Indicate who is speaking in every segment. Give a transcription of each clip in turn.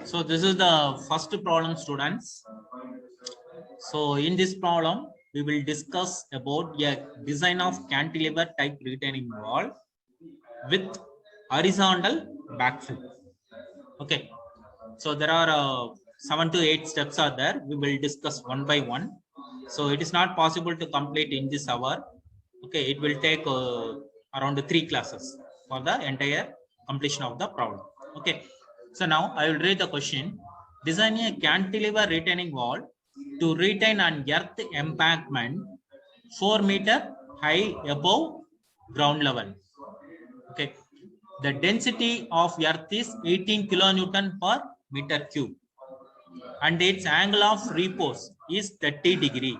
Speaker 1: So this is the first problem, students. So in this problem, we will discuss about a design of cantilever type retaining wall with horizontal backfill. Okay. So there are 7 to 8 steps are there. We will discuss one by one. So it is not possible to complete in this hour. Okay, it will take around 3 classes for the entire completion of the problem. Okay, so now I will read the question. Design a cantilever retaining wall to retain an earth embankment 4-meter high above ground level. Okay, the density of earth is 18 kilonewton per meter cube and its angle of repose is 30 degree.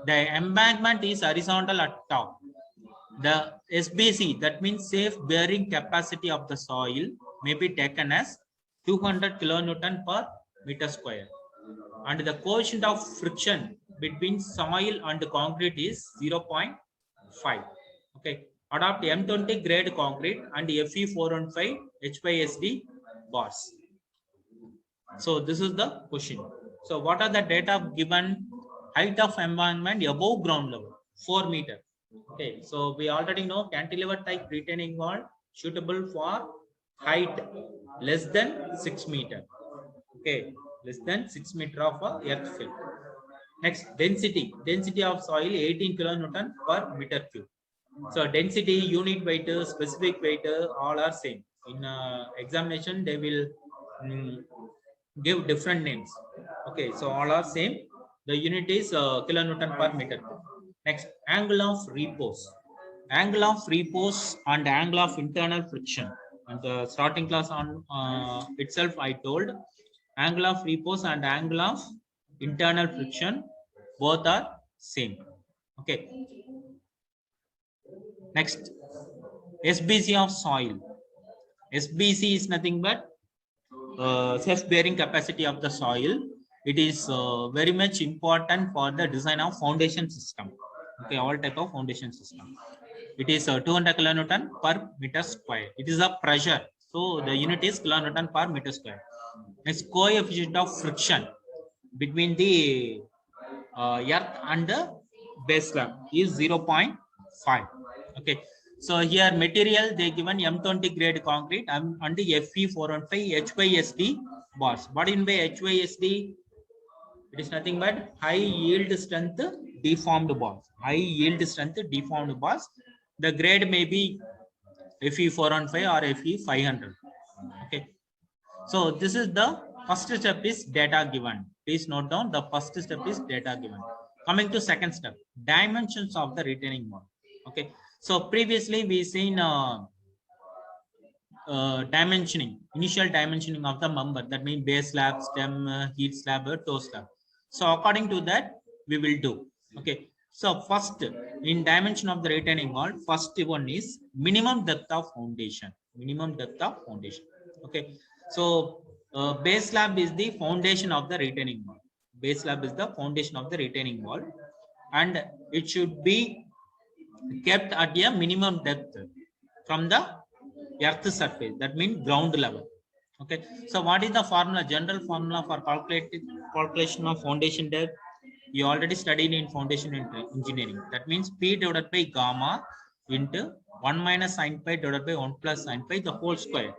Speaker 1: The embankment is horizontal at top. The SBC, that means safe bearing capacity of the soil, may be taken as 200 kilonewton per meter square. And the coefficient of friction between soil and concrete is 0.5. Okay. Adopt M20 grade concrete and Fe415 HYSD bars. So this is the question. So what are the data given? Height of embankment above ground level 4 meter. Okay, so we already know cantilever type retaining wall suitable for height less than 6 meter. Okay, less than 6 meter of earth fill. Next, density of soil 18 kilonewton per meter cube. So density, unit weight, specific weight, all are same. In examination, they will give different names. Okay, so all are same. The unit is kilonewton per meter. Next, angle of repose. Angle of repose and angle of internal friction. And the starting class on itself, I told angle of repose and angle of internal friction both are same. Okay. Next, SBC of soil. SBC is nothing but self-bearing capacity of the soil. It is very much important for the design of foundation system. Okay, all type of foundation system. It is 200 kilonewton per meter square. It is a pressure, so the unit is kilonewton per meter square. Its coefficient of friction between the earth and the base slab is 0.5. Okay, so here material they given M20 grade concrete and Fe415 HYSD bars. What in by HYSD? It is nothing but high yield strength deformed bars. High yield strength deformed bars. The grade may be Fe415 or Fe500. Okay, so this is the first step is data given. Please note down the first step is data given. Coming to second step, dimensions of the retaining wall. Okay, so previously we seen dimensioning, initial dimensioning of the member. That means base slab, stem, heat slab, toe slab. So according to that we will do. Okay, so first in dimension of the retaining wall, first one is minimum depth of foundation. Minimum depth of foundation. Okay, so base slab is the foundation of the retaining wall. Base slab is the foundation of the retaining wall, and it should be kept at a minimum depth from the earth surface. That means ground level. Okay, so what is the formula? General formula for calculation of foundation depth you already studied in foundation engineering. That means P divided by gamma into 1 minus sin pi divided by 1 plus sin pi the whole square.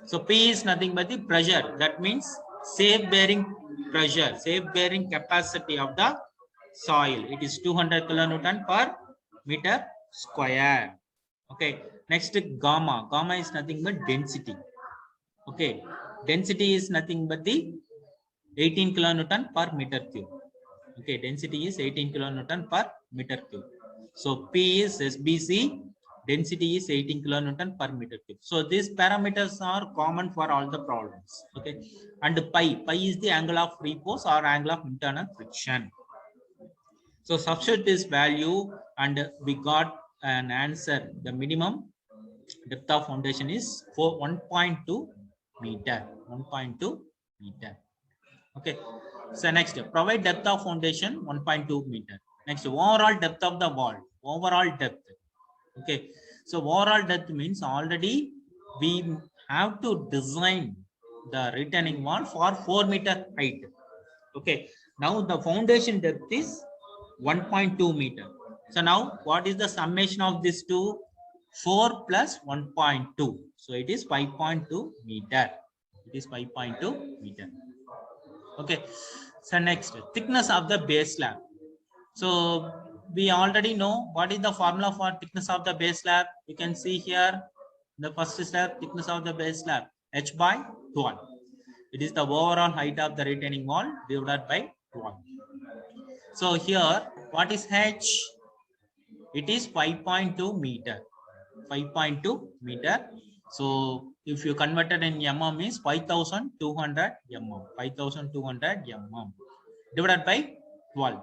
Speaker 1: So P is nothing but the pressure. That means safe bearing pressure, safe bearing capacity of the soil. It is 200 kilonewton per meter square. Okay, next gamma. Gamma is nothing but density. Okay, density is nothing but the 18 kilonewton per meter cube. Okay, density is 18 kilonewton per meter cube. So P is SBC, density is 18 kilonewton per meter cube. So these parameters are common for all the problems. Okay, and pi is the angle of repose or angle of internal friction. So substitute this value and we got an answer. The minimum depth of foundation is 1.2 meter. 1.2 meter. Okay, so next, provide depth of foundation 1.2 meter. Next, overall depth of the wall. Overall depth. Okay, so overall depth means already we have to design the retaining wall for 4-meter height. Okay. Now the foundation depth is 1.2 meter. So now what is the summation of these two? 4 plus 1.2. So it is 5.2 meter. It is 5.2 meter. Okay. So next, thickness of the base slab. So we already know what is the formula for thickness of the base slab. You can see here the first slab, thickness of the base slab, h by 12. It is the overall height of the retaining wall divided by 12. So here, what is h? It is 5.2 meter. 5.2 meter. So if you converted in mm means 5200 mm. 5200 mm divided by 12.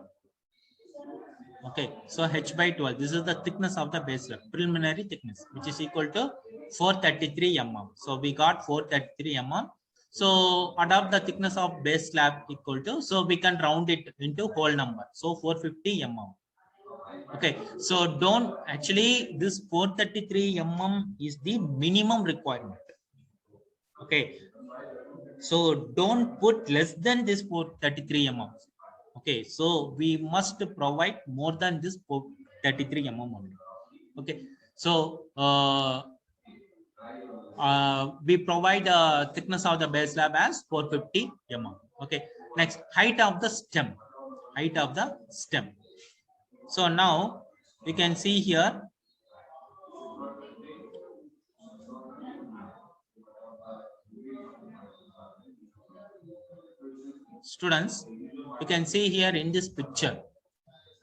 Speaker 1: Okay, so h by 12. This is the thickness of the base slab, preliminary thickness, which is equal to 433 mm. So we got 433 mm. So adopt the thickness of base slab equal to, so we can round it into whole number. So 450 mm. Okay, so don't actually, this 433 mm is the minimum requirement. Okay, so don't put less than this 433 mm. Okay, so we must provide more than this 433 mm only. Okay, so we provide thickness of the base slab as 450 mm. Okay, next, height of the stem. Height of the stem. So now we can see here. Students, you can see here in this picture.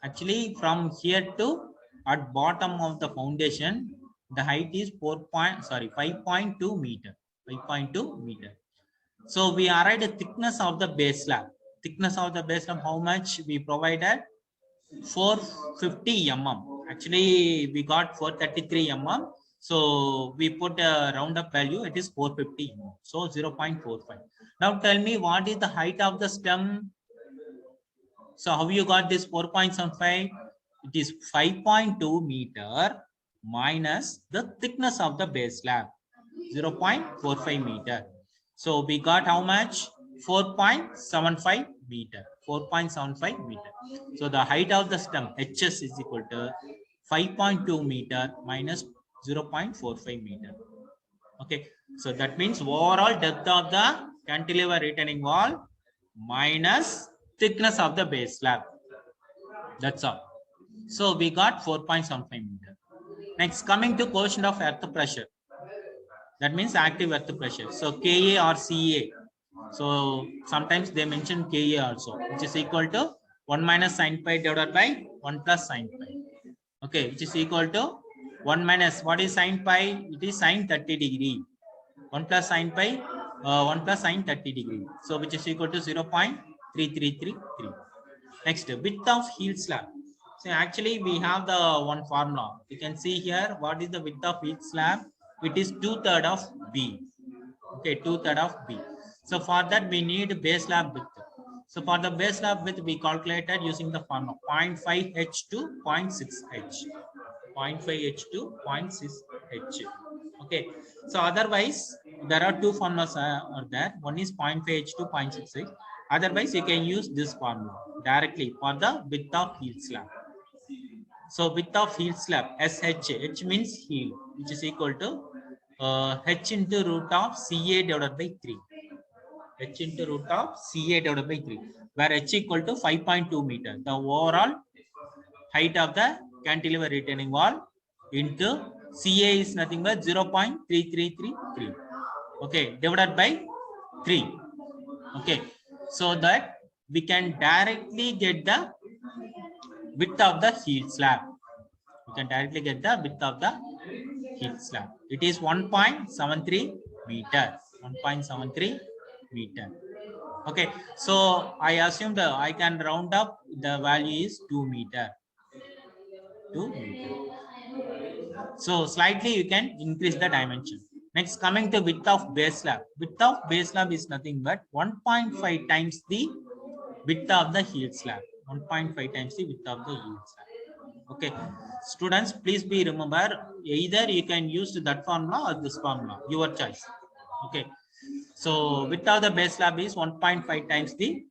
Speaker 1: Actually, from here to at bottom of the foundation, the height is 5.2 meter. 5.2 meter. So we arrived at thickness of the base slab. Thickness of the base slab, how much we provided? 450 mm. Actually, we got 433 mm. So we put a roundup value. It is 450 mm. So 0.45. Now tell me, what is the height of the stem? So how you got this 4.75? It is 5.2 meter minus the thickness of the base slab, 0.45 meter. So we got how much? 4.75 meter. 4.75 meter. So the height of the stem HS is equal to 5.2 meter minus 0.45 meter. Okay, so that means overall depth of the cantilever retaining wall minus thickness of the base slab. That's all. So we got 4.75 meter. Next, coming to coefficient of earth pressure. That means active earth pressure. So Ka or Ca. So sometimes they mention Ka also, which is equal to 1 minus sin pi divided by 1 plus sin pi. Okay, which is equal to 1 minus, what is sin pi? It is sin 30 degree. 1 plus sin pi, 1 plus sin 30 degree. So which is equal to 0.3333. Next, width of heel slab. So actually we have the one formula. You can see here what is the width of heel slab. It is 2/3 of B. Okay, 2/3 of B. So for that we need base slab width. So for the base slab width we calculated using the formula 0.5h to 0.6h. 0.5h to 0.6h. Okay, so otherwise there are two formulas are there. One is 0.5h to 0.6h. Otherwise you can use this formula directly for the width of heel slab. So width of heel slab SH, H means heel, which is equal to h into root of Ca divided by 3. H into root of Ca divided by 3, where h equal to 5.2 meter. The overall height of the cantilever retaining wall into Ca is nothing but 0.3333. Okay, divided by 3. Okay, so that we can directly get the width of the heel slab. We can directly get the width of the heel slab. It is 1.73 meter. 1.73 meter. Okay, so I assumed I can round up, the value is 2 meter. 2 meter. So slightly you can increase the dimension. Next, coming to width of base slab. Width of base slab is nothing but 1.5 times the width of the heel slab. 1.5 times the width of the heel slab. Okay, students, please be remember, either you can use that formula or this formula, your choice. Okay, So width of the base slab is 1.5 times the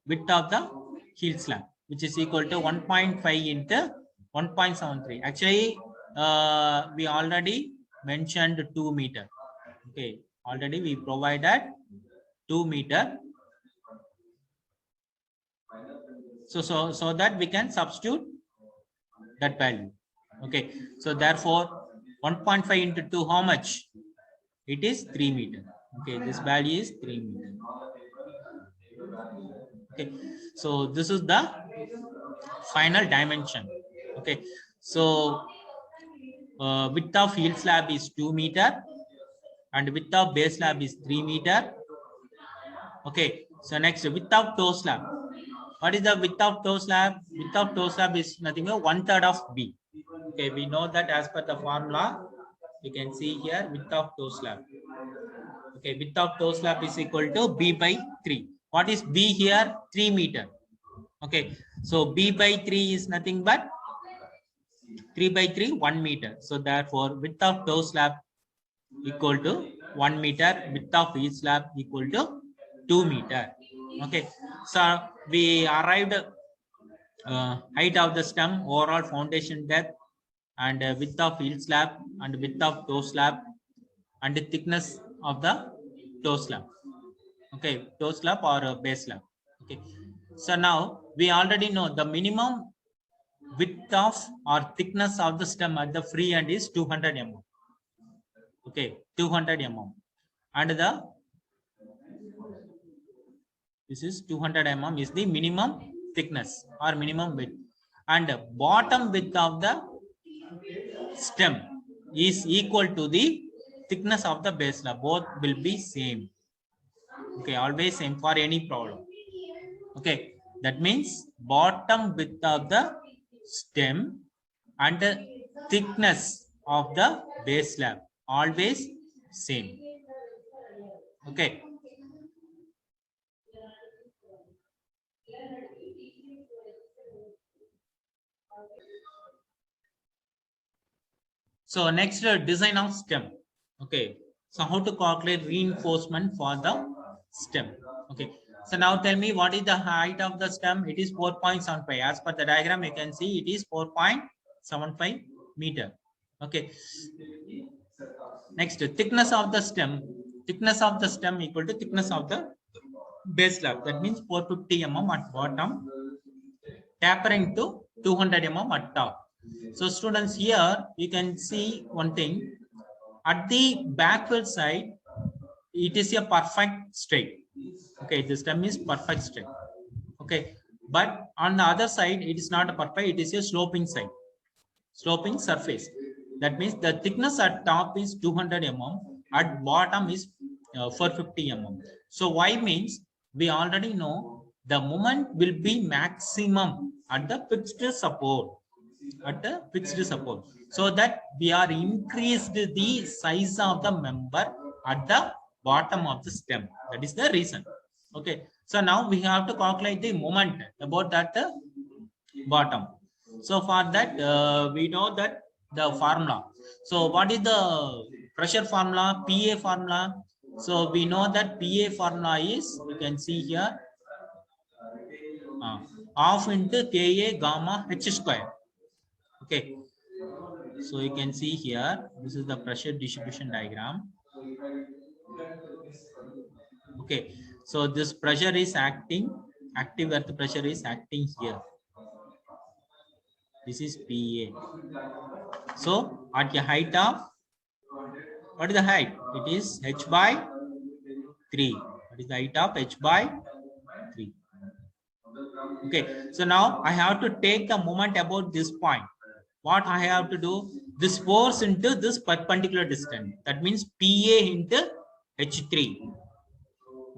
Speaker 1: width of the heel slab, which is equal to 1.5 into 1.73. Actually, we already mentioned 2 meter. Okay, already we provided 2 meter. So that we can substitute that value. Okay, so therefore 1.5 into 2, how much? It is 3 meter. Okay, this value is 3 meter. Okay, so this is the final dimension. Okay, so width of heel slab is 2 meter and width of base slab is 3 meter. Okay, so next, width of toe slab. What is the width of toe slab? Width of toe slab is nothing but 1/3 of B. Okay, we know that as per the formula, you can see here width of toe slab. Okay, width of toe slab is equal to B by 3. What is B here? 3 meter. Okay, so B by 3 is nothing but 3 by 3, 1 meter. So therefore, width of toe slab equal to 1 meter, width of each slab equal to 2 meter. Okay, so we arrived height of the stem, overall foundation depth, and width of heel slab, and width of toe slab, and the thickness of the toe slab. Okay, toe slab or base slab. Okay, so now we already know the minimum width of or thickness of the stem at the free end is 200 mm. Okay, 200 mm, and this is 200 mm is the minimum thickness or minimum width, and bottom width of the stem is equal to the thickness of the base slab. Both will be same. Okay, always same for any problem. Okay, that means bottom width of the stem and the thickness of the base slab always same. Okay. So next, design of stem. Okay, so how to calculate reinforcement for the stem? Okay, so now tell me, what is the height of the stem? It is 4.75. As per the diagram, you can see it is 4.75 meter. Okay, next, thickness of the stem. Thickness of the stem equal to thickness of the base slab. That means 450 mm at bottom, tapering to 200 mm at top. So students, here you can see one thing. At the backward side, it is a perfect straight. Okay, the stem is perfect straight. Okay, but on the other side, it is not a perfect, it is a sloping side, sloping surface. That means the thickness at top is 200 mm, at bottom is 450 mm. So why means we already know the moment will be maximum at the fixed support. At the fixed support, so that we are increased the size of the member at the bottom of the stem. That is the reason. Okay, so now we have to calculate the moment about that bottom. So for that, we know that the formula. So what is the pressure formula? PA formula. So we know that PA formula is, you can see here, half into Ka gamma H square. Okay, so you can see here, this is the pressure distribution diagram. Okay, so this pressure is acting, active earth pressure is acting here. This is PA. So at the height of, what is the height? It is H by 3. What is the height of H by 3? Okay, so now I have to take the moment about this point. What I have to do? This force into this perpendicular distance. That means PA into H3.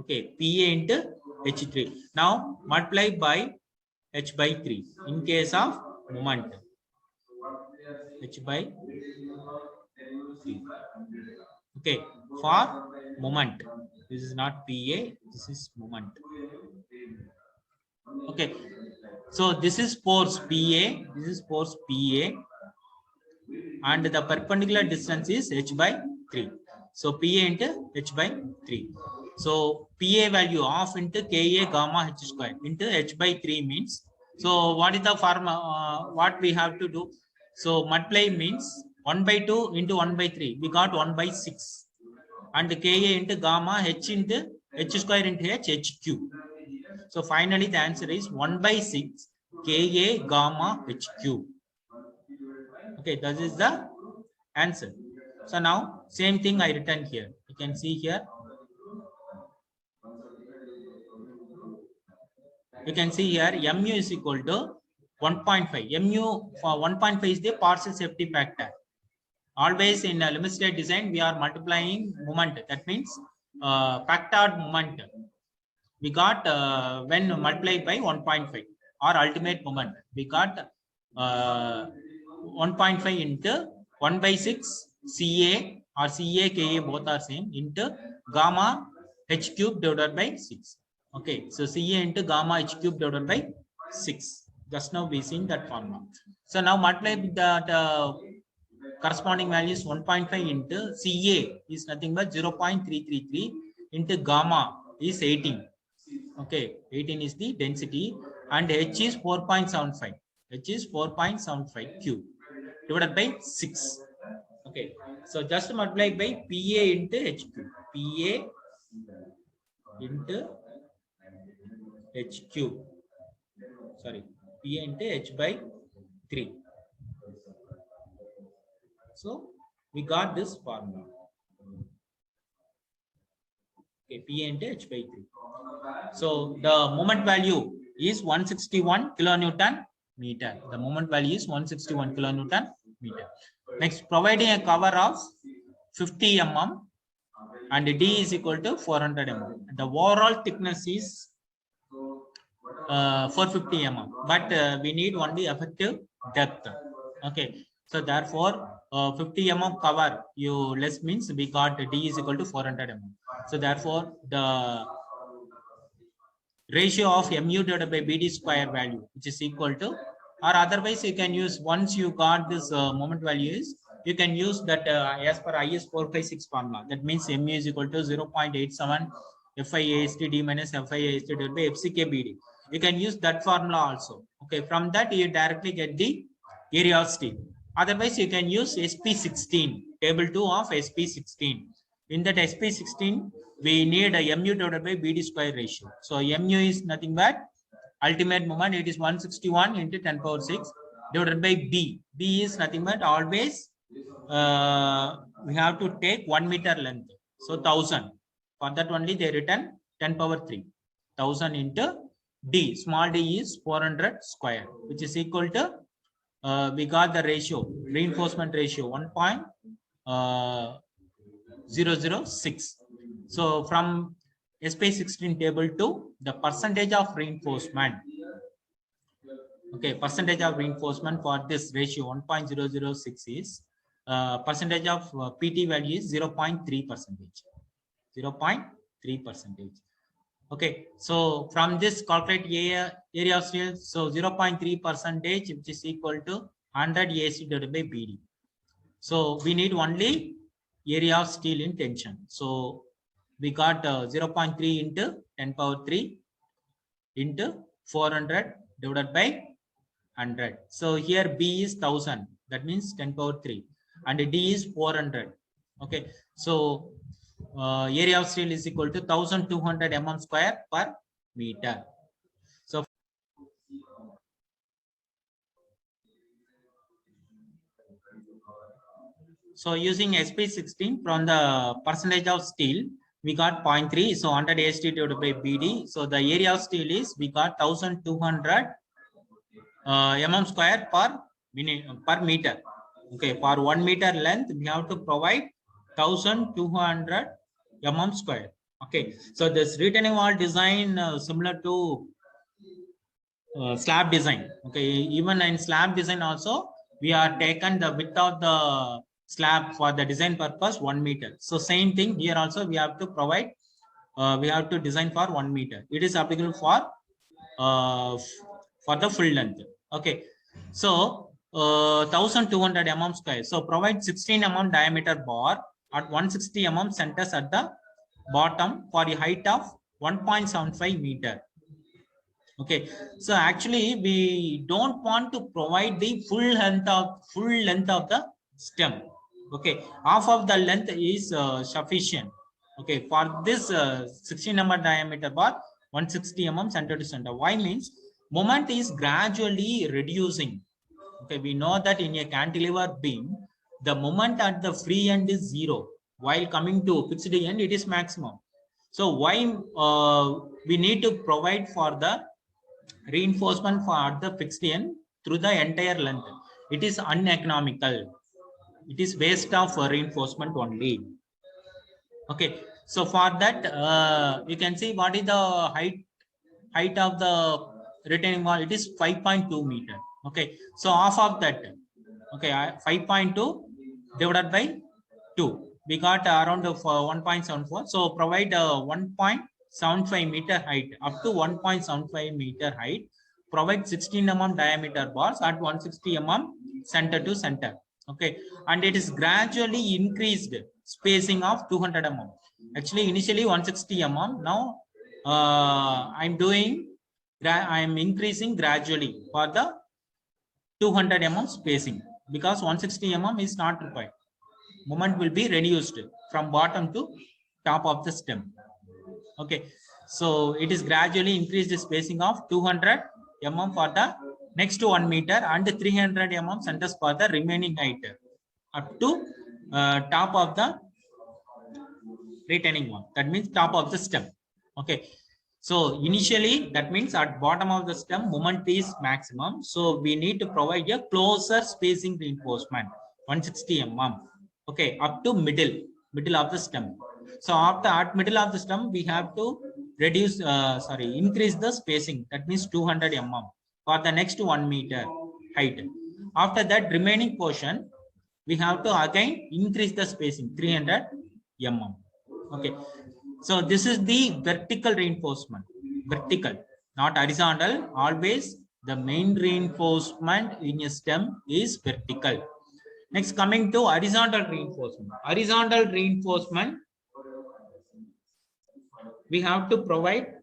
Speaker 1: Okay, PA into H3. Now multiply by H by 3 in case of moment. H by 3. Okay, for moment. This is not PA, this is moment. Okay, so this is force PA, this is force PA, and the perpendicular distance is H by 3. So PA into H by 3. So PA value of into Ka gamma H square into H by 3 means. So what is the formula? What we have to do? So multiply means 1 by 2 into 1 by 3. We got 1 by 6. And Ka into gamma H into H square into H cube. So finally the answer is 1 by 6 Ka gamma H cube. Okay, that is the answer. So now same thing I written here. You can see here. You can see here mu is equal to 1.5. Mu for 1.5 is the partial safety factor. Always in a limit state design, we are multiplying moment. That means factored moment. We got when multiplied by 1.5 or ultimate moment. We got 1.5 into 1 by 6 Ca or Ca Ka both are same into gamma H cube divided by 6. Okay, so Ca into gamma H cube divided by 6. Just now we seen that formula. So now multiply that corresponding value is 1.5 into Ca is nothing but 0.333 into gamma is 18. Okay, 18 is the density and H is 4.75. H is 4.75 cube divided by 6. Okay, so just multiply by PA into H cube. PA into H cube. Sorry, PA into H by 3. So we got this formula. Okay, PA into H by 3. So the moment value is 161 kilonewton meter. The moment value is 161 kilonewton meter. Next, providing a cover of 50 mm and D is equal to 400 mm. The overall thickness is 450 mm, but we need only effective depth. Okay, so therefore 50 mm cover you less means we got D is equal to 400 mm. So therefore the ratio of mu divided by BD square value, which is equal to, or otherwise you can use, once you got this moment values, you can use that as per IS 456 formula. That means mu is equal to 0.87 FIAST minus FIAST divided by FCKBD. You can use that formula also. Okay, from that you directly get the area of steel. Otherwise you can use SP16, table 2 of SP16. In that SP16, we need a mu divided by BD square ratio. So mu is nothing but ultimate moment. It is 161 into 10 power 6 divided by B. B is nothing but always we have to take 1 meter length. So 1000. For that only they written 10 power 3. 1000 into D. Small d is 400 square, which is equal to we got the ratio, reinforcement ratio 1.006. So from SP16 table 2, the percentage of reinforcement. Okay, percentage of reinforcement for this ratio 1.006 is percentage of PT value is 0.3 percentage. 0.3 percentage. Okay, so from this calculate area of steel, so 0.3 percentage, which is equal to 100 AC divided by BD. So we need only area of steel in tension. So we got 0.3 into 10 power 3 into 400 divided by 100. So here B is 1000, that means 10 power 3, and D is 400. Okay, so area of steel is equal to 1200 mm square per meter. So using SP16 from the percentage of steel, we got 0.3. So 100 AST divided by BD. So the area of steel is we got 1200 mm square per meter. Okay, for 1 meter length, we have to provide 1200 mm square. Okay, so this retaining wall design similar to slab design. Okay, even in slab design also, we are taken the width of the slab for the design purpose 1 meter. So same thing here also we have to provide, we have to design for 1 meter. It is applicable for the full length. Okay, so 1200 mm square. So provide 16 mm diameter bar at 160 mm centers at the bottom for a height of 1.75 meter. Okay, so actually we don't want to provide the full length of the stem. Okay, half of the length is sufficient. Okay, for this 16 mm diameter bar, 160 mm center to center. Why means moment is gradually reducing. Okay, we know that in a cantilever beam, the moment at the free end is 0, while coming to fixed end, it is maximum. So why we need to provide for the reinforcement for the fixed end through the entire length? It is uneconomical. It is waste of reinforcement only. Okay, so for that, you can see what is the height of the retaining wall. It is 5.2 meter. Okay, so half of that, okay, 5.2 divided by 2, we got around 1.74. So provide 1.75 meter height, up to 1.75 meter height. Provide 16 mm diameter bars at 160 mm center to center. Okay, and it is gradually increased spacing of 200 mm. Actually, initially 160 mm. Now I'm increasing gradually for the 200 mm spacing, because 160 mm is not required. Moment will be reduced from bottom to top of the stem. Okay, so it is gradually increased the spacing of 200 mm for the next 1 meter and 300 mm centers for the remaining height up to top of the retaining wall. That means top of the stem. Okay, so initially that means at bottom of the stem moment is maximum. So we need to provide a closer spacing reinforcement, 160 mm. Okay, up to middle of the stem. So after at middle of the stem, we have to increase the spacing. That means 200 mm for the next 1 meter height. After that remaining portion, we have to again increase the spacing 300 mm. Okay, so this is the vertical reinforcement. Vertical, not horizontal. Always the main reinforcement in a stem is vertical. Next, coming to horizontal reinforcement. Horizontal reinforcement, we have to provide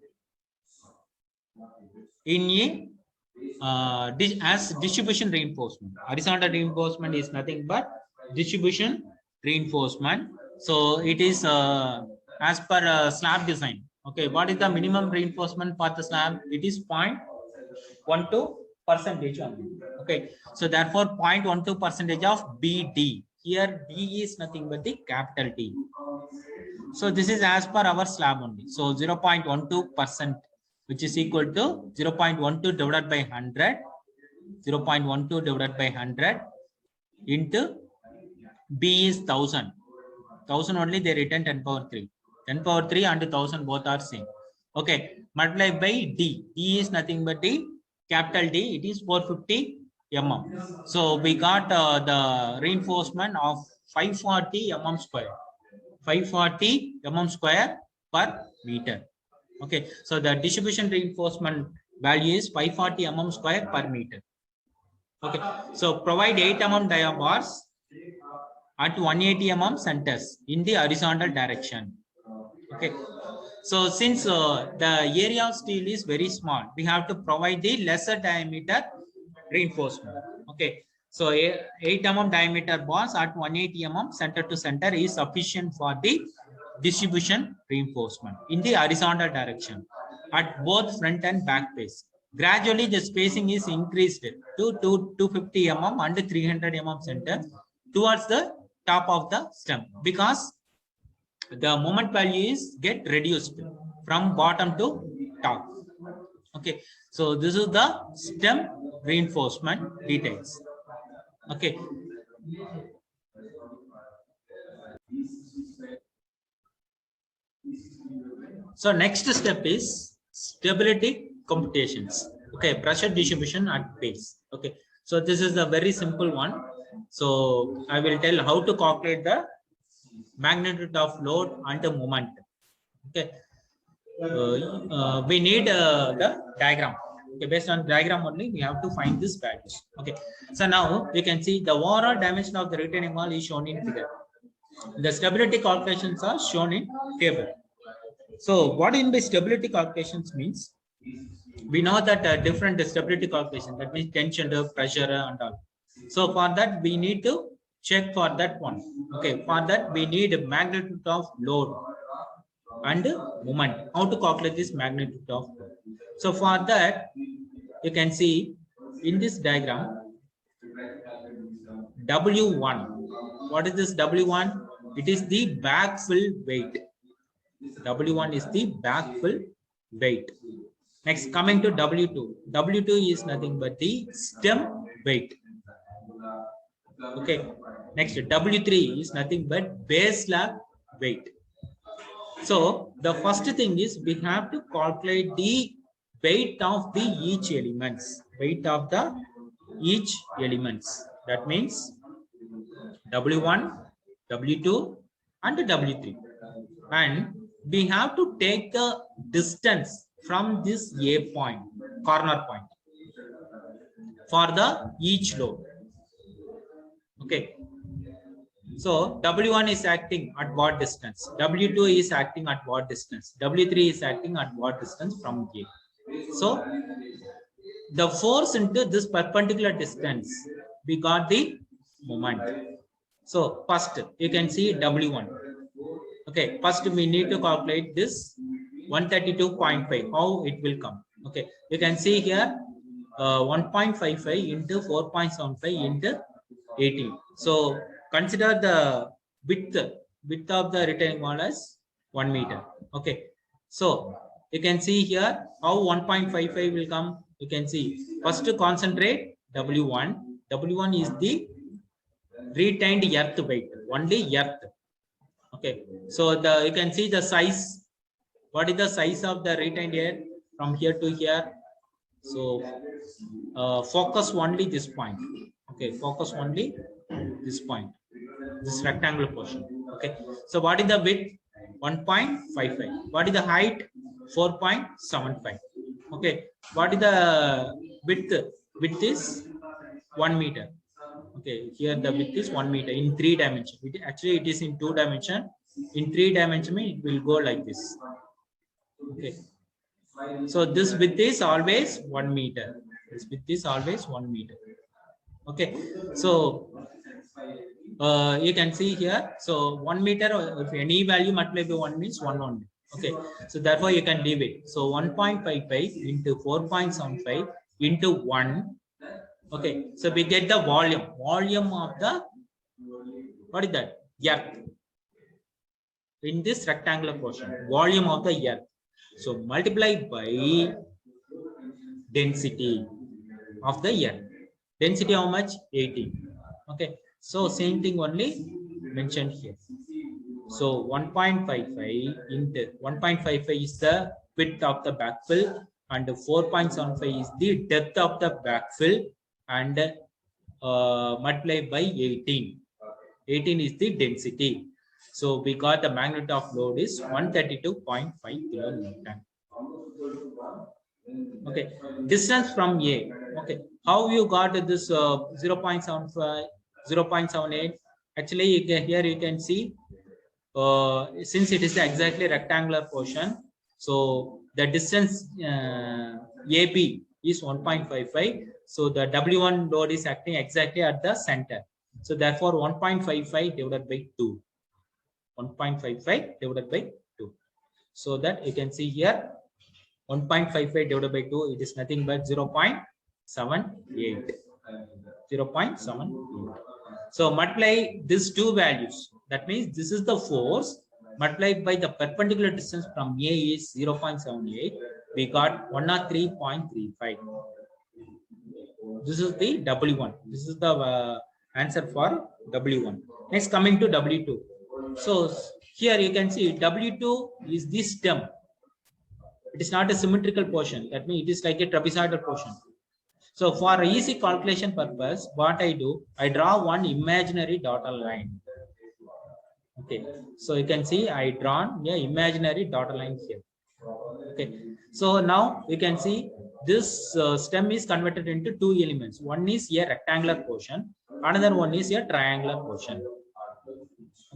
Speaker 1: in a as distribution reinforcement. Horizontal reinforcement is nothing but distribution reinforcement. So it is as per slab design. Okay, what is the minimum reinforcement for the slab? It is 0.12% only. Okay, so therefore 0.12% of BD. Here B is nothing but the capital D. So this is as per our slab only. So 0.12%, which is equal to 0.12 divided by 100, 0.12 divided by 100 into B is 1000. 1000 only they written 10 power 3. 10 power 3 and 1000 both are same. Okay, multiply by D. D is nothing but the capital D. It is 450 mm. So we got the reinforcement of 540 mm square. 540 mm square per meter. Okay, so the distribution reinforcement value is 540 mm square per meter. Okay, so provide 8 mm dia bars at 180 mm centers in the horizontal direction. Okay, so since the area of steel is very small, we have to provide the lesser diameter reinforcement. Okay, so 8 mm diameter bars at 180 mm center to center is sufficient for the distribution reinforcement in the horizontal direction at both front and back face. Gradually the spacing is increased to 250 mm and 300 mm center towards the top of the stem, because the moment value is get reduced from bottom to top. Okay, so this is the stem reinforcement details. Okay, so next step is stability computations. Okay, pressure distribution at base. Okay, so this is a very simple one. So I will tell how to calculate the magnitude of load and the moment. Okay, we need the diagram. Okay, based on diagram only we have to find this values. Okay, so now you can see the overall dimension of the retaining wall is shown in figure. The stability calculations are shown in table. So what in by stability calculations means, we know that different stability calculation, that means tension, pressure and all. So for that we need to check for that one. Okay, for that we need magnitude of load and moment. How to calculate this magnitude of load? So for that you can see in this diagram W1. What is this W1? It is the backfill weight. W1 is the backfill weight. Next, coming to W2. W2 is nothing but the stem weight. Okay. Next, W3 is nothing but base slab weight. So the first thing is we have to calculate the weight of the each elements. Weight of the each elements. That means W1, W2 and W3. And we have to take the distance from this A point, corner point, for the each load. Okay. So W1 is acting at what distance? W2 is acting at what distance? W3 is acting at what distance from A? So the force into this perpendicular distance, we got the moment. So first you can see W1. Okay, first we need to calculate this 132.5, how it will come. Okay, you can see here 1.55 into 4.75 into 18. So consider the width of the retaining wall as 1 meter. Okay, so you can see here how 1.55 will come. You can see first to concentrate W1. W1 is the retained earth weight, only earth. Okay, so you can see the size. What is the size of the retained air from here to here? So focus only this point. Okay, focus only this point, this rectangular portion. Okay, so what is the width? 1.55. What is the height? 4.75. Okay, what is the width? Width is 1 meter. Okay, here the width is 1 meter in 3 dimensions. Actually it is in 2 dimensions. In 3 dimensions it will go like this. Okay, so this width is always 1 meter. This width is always 1 meter. Okay, so you can see here. So 1 meter, if any value multiplied by 1 means 1 only. Okay, so therefore you can leave it. So 1.55 into 4.75 into 1. Okay, so we get the volume of the, what is that? Earth. In this rectangular portion, volume of the earth. So multiply by density of the earth. Density how much? 18. Okay, so same thing only mentioned here. So 1.55 into 1.55 is the width of the backfill, and 4.75 is the depth of the backfill, and multiply by 18. 18 is the density. So we got the magnitude of load is 132.5 kilonewton. Okay, distance from A. Okay, how you got this 0.75, 0.78? Actually, here you can see, since it is exactly rectangular portion, so the distance AB is 1.55. So the W1 load is acting exactly at the center. So therefore 1.55 divided by 2. 1.55 divided by 2. So that you can see here 1.55 divided by 2, it is nothing but 0.78. 0.78. So multiply these two values. That means this is the force multiplied by the perpendicular distance from A is 0.78. We got 103.35. This is the W1. This is the answer for W1. Next, coming to W2. So here you can see W2 is the stem. It is not a symmetrical portion. That means it is like a trapezoidal portion. So for easy calculation purpose, what I do, I draw one imaginary dotted line. Okay, so you can see I drawn a imaginary dotted line here. Okay, so now you can see this stem is converted into two elements. One is a rectangular portion, another one is a triangular portion.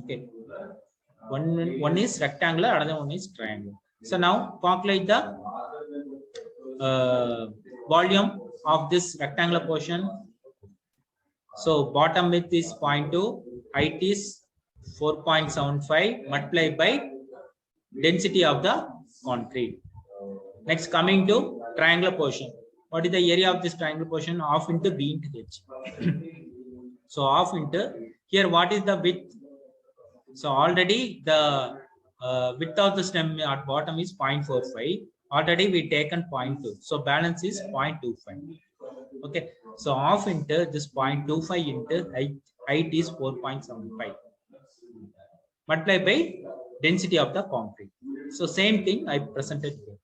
Speaker 1: Okay, Okay. One is rectangular, another one is triangle. So now calculate the volume of this rectangular portion. So bottom width is 0.2, height is 4.75 multiplied by density of the concrete. Next, coming to triangular portion. What is the area of this triangular portion? Half into B into H. So half into, here what is the width? So already the width of the stem at bottom is 0.45. Already we taken 0.2. So balance is 0.25. Okay. So half into this 0.25 into height is 4.75. Multiplied by density of the concrete. So same thing I presented here.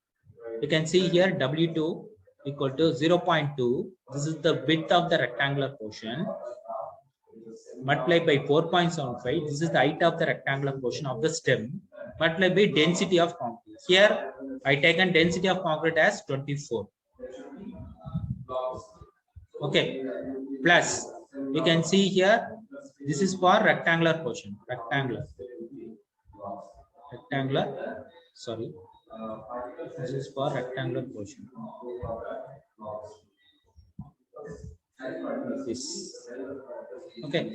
Speaker 1: You can see here W2 equal to 0.2. This is the width of the rectangular portion. Multiplied by 4.75. This is the height of the rectangular portion of the stem. Multiplied by density of concrete. Here I taken density of concrete as 24. Okay. Plus you can see here this is for rectangular portion. Rectangular. Sorry. This is for rectangular portion. This. Okay.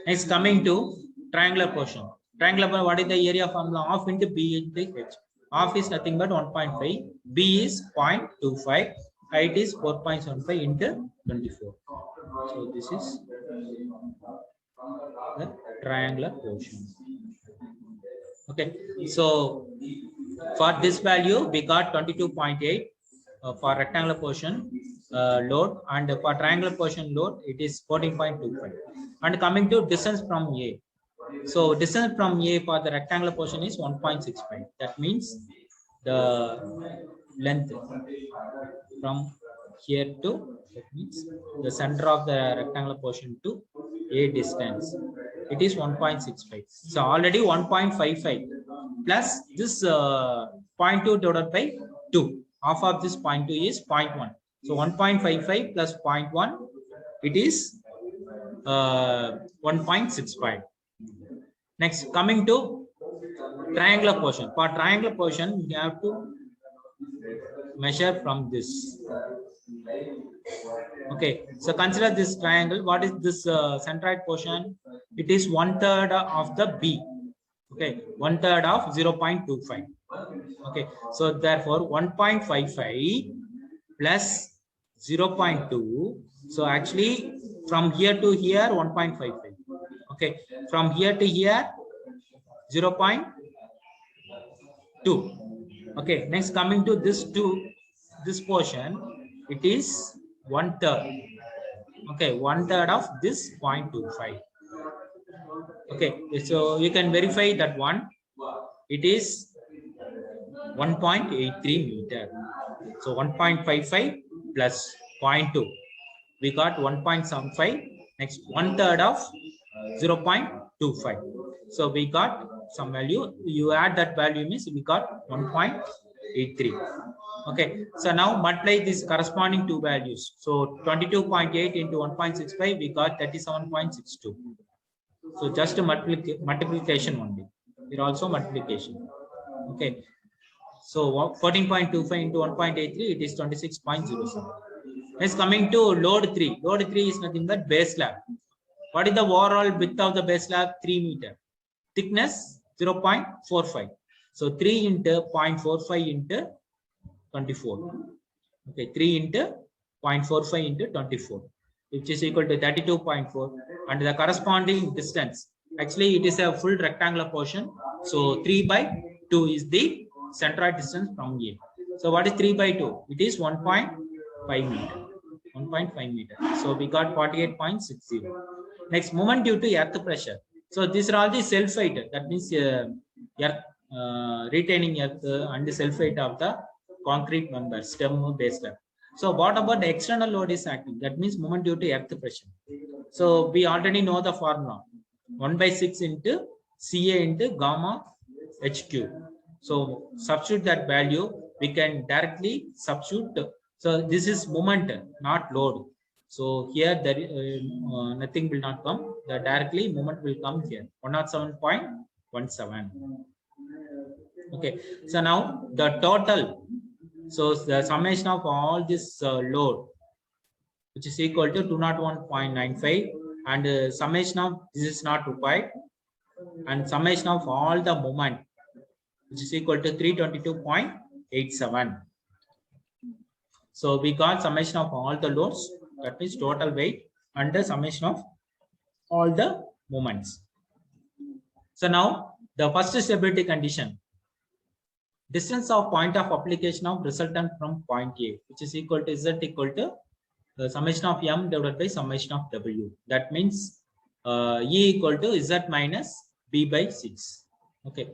Speaker 1: Next, coming to triangular portion. Triangular portion, what is the area formula? Half into B into H. Half is nothing but 1.5. B is 0.25. Height is 4.75 into 24. So this is the triangular portion. Okay. So for this value, we got 22.8 for rectangular portion load, and for triangular portion load, it is 14.25. And coming to distance from A. So distance from A for the rectangular portion is 1.65. That means the length from here to, that means the center of the rectangular portion to A distance, it is 1.65. So already 1.55 plus this 0.2 divided by 2. Half of this 0.2 is 0.1. So 1.55 plus 0.1, it is 1.65. Next, coming to triangular portion. For triangular portion, we have to measure from this. Okay, so consider this triangle. What is this centroid portion? It is 1/3 of the B. Okay, 1/3 of 0.25. Okay, so therefore 1.55 plus 0.2. So actually from here to here 1.55. Okay, from here to here 0.2. Okay, next coming to this portion, it is 1/3. Okay, 1/3 of this 0.25. Okay, so you can verify that one. It is 1.83 meter. So 1.55 plus 0.2. We got 1.75. Next, 1/3 of 0.25. So we got some value. You add that value means we got 1.83. Okay. So now multiply these corresponding two values. So 22.8 into 1.65, we got 37.62. So just a multiplication only. Here also multiplication. Okay. So 14.25 into 1.83, it is 26.07. Next, coming to load 3. Load 3 is nothing but base slab. What is the overall width of the base slab? 3 meter. Thickness 0.45. So 3 into 0.45 into 24. Okay, 3 into 0.45 into 24, which is equal to 32.4. And the corresponding distance, actually it is a full rectangular portion. So 3/2 is the centroid distance from A. So what is 3/2? It is 1.5 meter. 1.5 meter. So we got 48.60. Next, moment due to earth pressure. So these are all the self weight. That means earth, retaining earth and the self weight of the concrete member, stem, base slab. So what about the external load is acting? That means moment due to earth pressure. So we already know the formula. 1/6 into Ca into gamma HQ. So substitute that value. We can directly substitute. So this is moment, not load. So here there nothing will not come. The directly moment will come here. 107.5 0.17. Okay, so now the total, so the summation of all this load, which is equal to 201.95, and summation of this is not required, and summation of all the moment, which is equal to 322.87. So we got summation of all the loads, that means total weight, and the summation of all the moments. So now the first stability condition, distance of point of application of resultant from point A, which is equal to Z equal to the summation of M divided by summation of W. That means E equal to Z minus B by 6. Okay,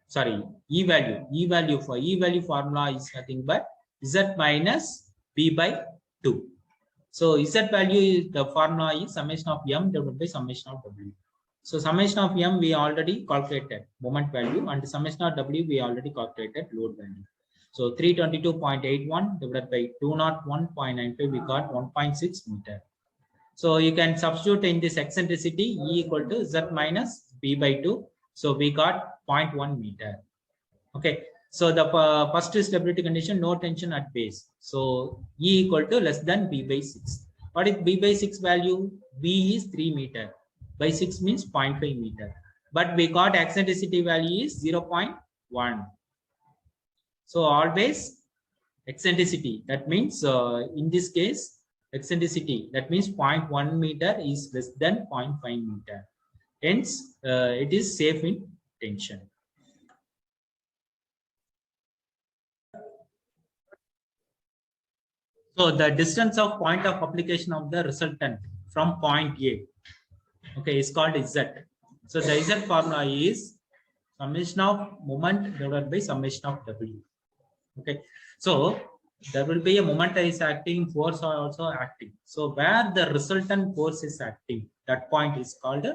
Speaker 1: sorry, E value for E value formula is nothing but Z minus B by 2. So Z value is the formula is summation of M divided by summation of W. So summation of M we already calculated moment value, and summation of W we already calculated load value. So 322.81 divided by 201.95, we got 1.6 meter. So you can substitute in this eccentricity E equal to Z minus B by 2. So we got 0.1 meter. Okay. So the first stability condition, no tension at base. So E equal to less than B by 6. What is B by 6 value? B is 3 meter. By 6 means 0.5 meter. But we got eccentricity value is 0.1. So always eccentricity, that means in this case eccentricity, that means 0.1 meter is less than 0.5 meter. Hence it is safe in tension. So the distance of point of application of the resultant from point A, okay, is called Z. So the Z formula is summation of moment divided by summation of W. Okay, so there will be a moment is acting, force are also acting. So where the resultant force is acting, that point is called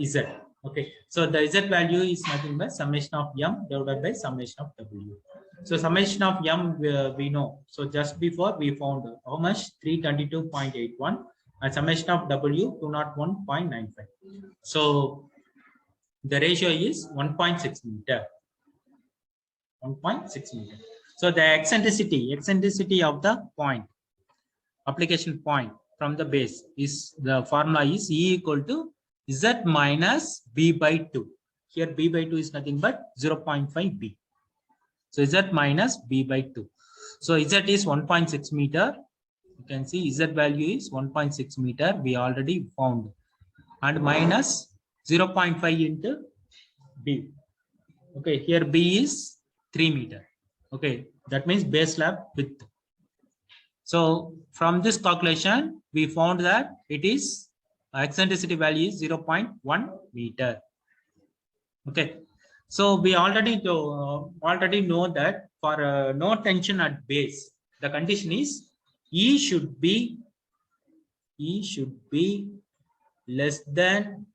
Speaker 1: Z. Okay, so the Z value is nothing but summation of M divided by summation of W. So summation of M we know. So just before we found how much, 322.81, and summation of W 201.95. So the ratio is 1.6 meter. 1.6 meter. So the eccentricity of the point, application point from the base is, the formula is E equal to Z minus B by 2. Here B by 2 is nothing but 0.5 B. So Z minus B by 2. So Z is 1.6 meter. You can see Z value is 1.6 meter. We already found, and minus 0.5 into B. Okay, here B is 3 meter. Okay, that means base slab width. So from this calculation, we found that it is eccentricity value is 0.1 meter. Okay, so we already know that for no tension at base, the condition is E should be less than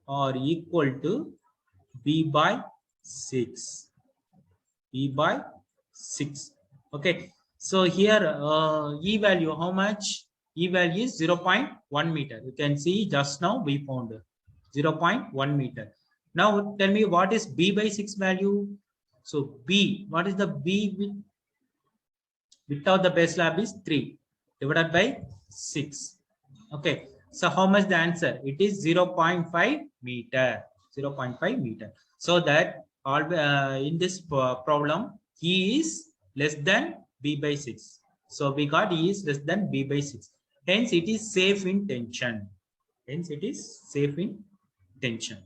Speaker 1: or equal to B by 6. B by 6. Okay, so here E value, how much? E value is 0.1 meter. You can see just now we found 0.1 meter. Now tell me what is B by 6 value? So B, what is the B without the base slab is 3 divided by 6. Okay, so how much the answer? It is 0.5 meter. 0.5 meter. So that all in this problem, E is less than B by 6. So we got E is less than B by 6. Hence it is safe in tension. Hence it is safe in tension.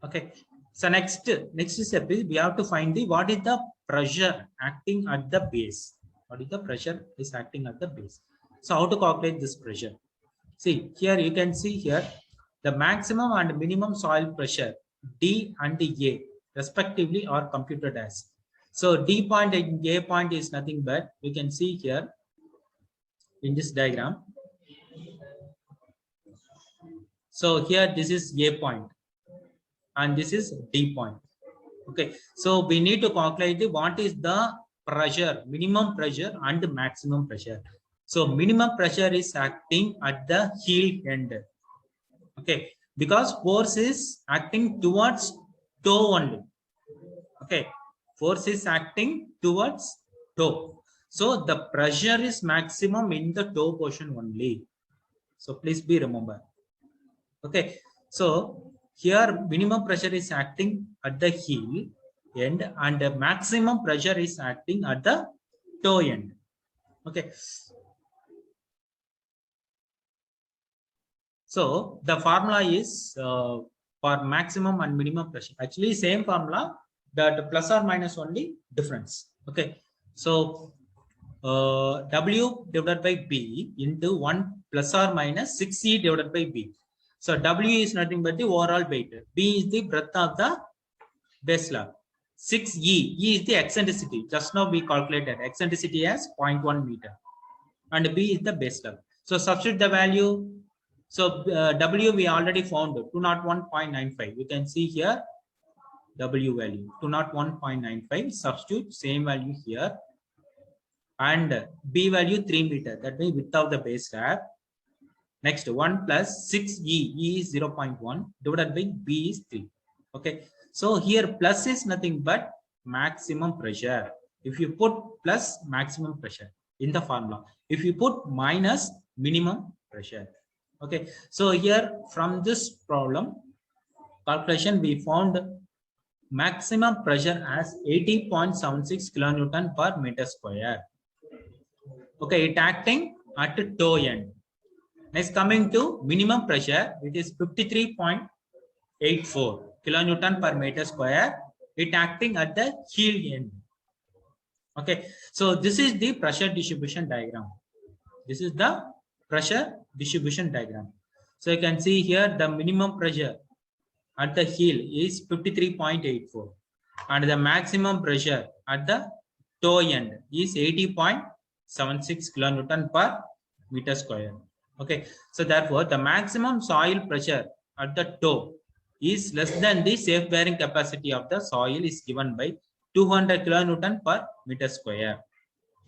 Speaker 1: Okay. So next step is we have to find the what is the pressure acting at the base. What is the pressure is acting at the base? So how to calculate this pressure? See here, you can see here the maximum and minimum soil pressure D and A respectively are computed as. So D point and A point is nothing but, we can see here in this diagram. So here this is A point and this is D point. Okay, so we need to calculate what is the pressure, minimum pressure and maximum pressure. So minimum pressure is acting at the heel end. Okay, because force is acting towards toe only. Okay, force is acting towards toe. So the pressure is maximum in the toe portion only. So please be remember. Okay, so here minimum pressure is acting at the heel end and the maximum pressure is acting at the toe end. Okay, so the formula is for maximum and minimum pressure. Actually, same formula, that plus or minus only difference. Okay, so W divided by B into 1 plus or minus 6E divided by B. So W is nothing but the overall weight. B is the breadth of the base slab. 6E, E is the eccentricity. Just now we calculated eccentricity as 0.1 meter. And B is the base slab. So substitute the value. So W we already found 201.95. You can see here W value 201.95. Substitute same value here. And B value 3 meter. That means width of the base slab. Next 1 plus 6E, E is 0.1 divided by B is 3. Okay. So here plus is nothing but maximum pressure. If you put plus, maximum pressure in the formula. If you put minus, minimum pressure. Okay. So here from this problem calculation we found maximum pressure as 80.76 kilonewton per meter square. Okay, it acting at the toe end. Next, coming to minimum pressure, it is 53.84 kilonewton per meter square. It acting at the heel end. Okay, so this is the pressure distribution diagram. This is the pressure distribution diagram. So you can see here the minimum pressure at the heel is 53.84 and the maximum pressure at the toe end is 80.76 kilonewton per meter square. Okay, so therefore the maximum soil pressure at the toe is less than the safe bearing capacity of the soil is given by 200 kilonewton per meter square.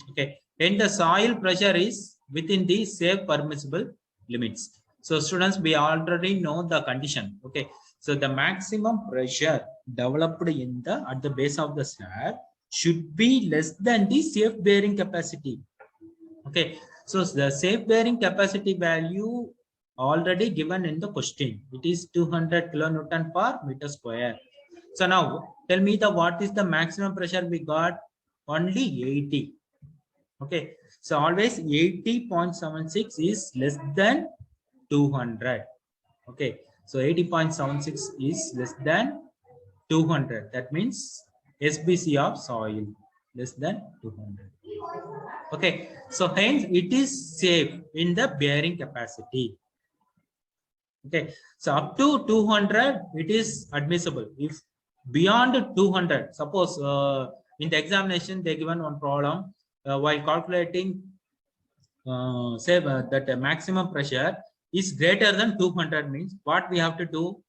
Speaker 1: Okay, then the soil pressure is within the safe permissible limits. So students, we already know the condition. Okay, so the maximum pressure developed in the at the base of the slab should be less than the safe bearing capacity. Okay, so the safe bearing capacity value already given in the question. It is 200 kilonewton per meter square. So now tell me the what is the maximum pressure we got? Only 80. Okay, so always 80.76 is less than 200. Okay, so 80.76 is less than 200. That means SBC of soil less than 200. Okay, so hence it is safe in the bearing capacity. Okay, so up to 200 it is admissible. If beyond 200, suppose in the examination they given one problem while calculating say that the maximum pressure is greater than 200 means what we have to do?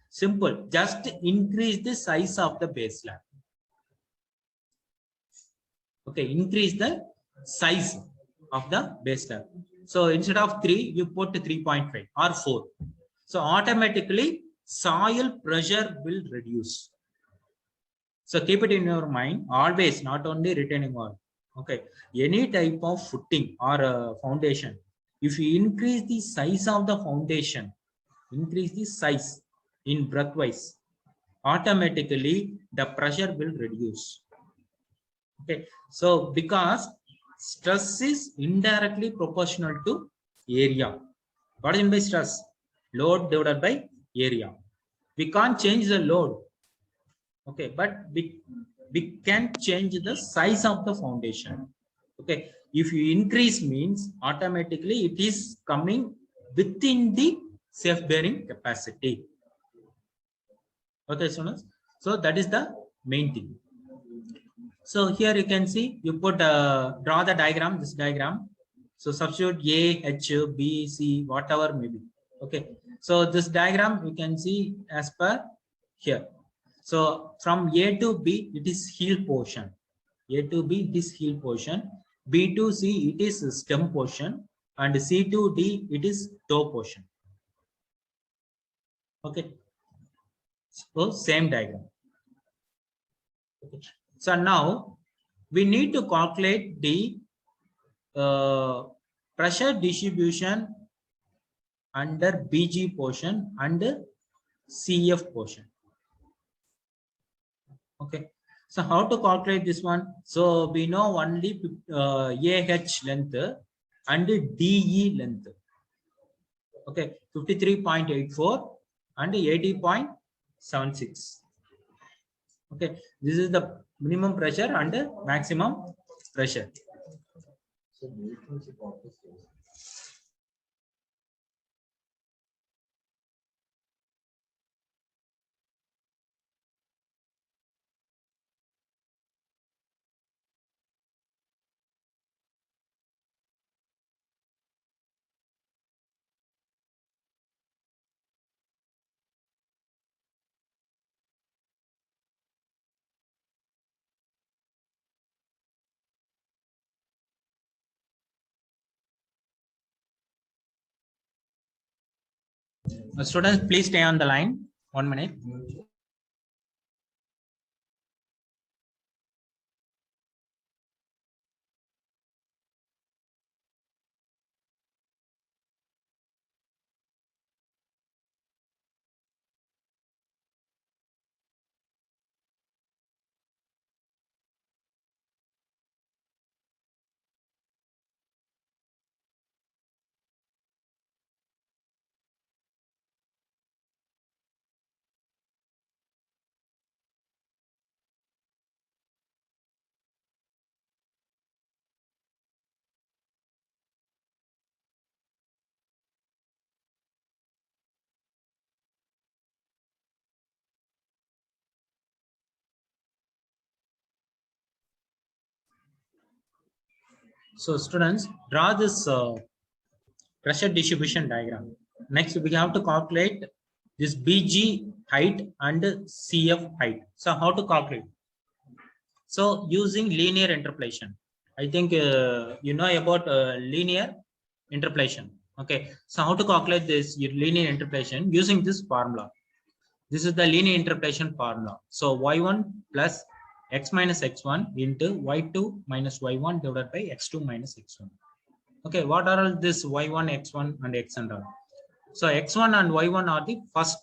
Speaker 1: Simple, just increase the size of the base slab. Okay, increase the size of the base slab. So instead of 3, you put 3.5 or 4. So automatically soil pressure will reduce. So keep it in your mind always, not only retaining wall. Okay, any type of footing or foundation, if you increase the size of the foundation, increase the size in breadthwise, automatically the pressure will reduce. Okay, so because stress is indirectly proportional to area. What is mean by stress? Load divided by area. We can't change the load. Okay, but we can change the size of the foundation. Okay, if you increase means automatically it is coming within the safe bearing capacity. Okay, so that is the main thing. So here you can see you put draw the diagram, this diagram. So substitute A, H, B, C, whatever maybe. Okay, so this diagram you can see as per here. So from A to B, it is heel portion. A to B, it is heel portion. B to C, it is stem portion. And C to D, it is toe portion. Okay. So same diagram. So now we need to calculate the pressure distribution under BG portion and CF portion. Okay. So how to calculate this one? So we know only AH length and DE length. Okay, 53.84 and 80.76. Okay, this is the minimum pressure and maximum pressure. Students, please stay on the line. 1 minute. So students, draw this pressure distribution diagram. Next, we have to calculate this BG height and CF height. So how to calculate? So using linear interpolation. I think you know about linear interpolation. Okay. So how to calculate this linear interpolation using this formula? This is the linear interpolation formula. So y1 plus x minus x1 into y2 minus y1 divided by x2 minus x1. Okay, what are all this y1, x1 and x and all? So x1 and y1 are the first